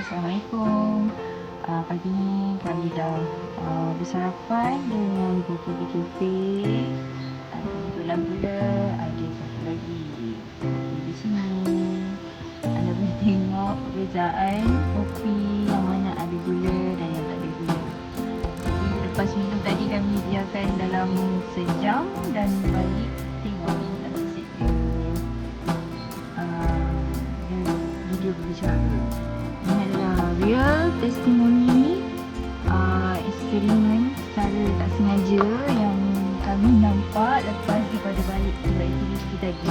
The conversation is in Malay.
Assalamualaikum. Pagi ni kami dah bersarapan dengan kopi, ada gula-gula, ada satu lagi kopi di sini. Anda boleh tengok perbezaan kopi yang mana ada gula dan yang tak ada gula. Jadi lepas minum tadi kami biarkan dalam sejam dan balik tengok dalam set video berbicara. Ini adalah real testimoni eksperimen secara tak sengaja yang kami nampak lepas daripada balik aktiviti tadi.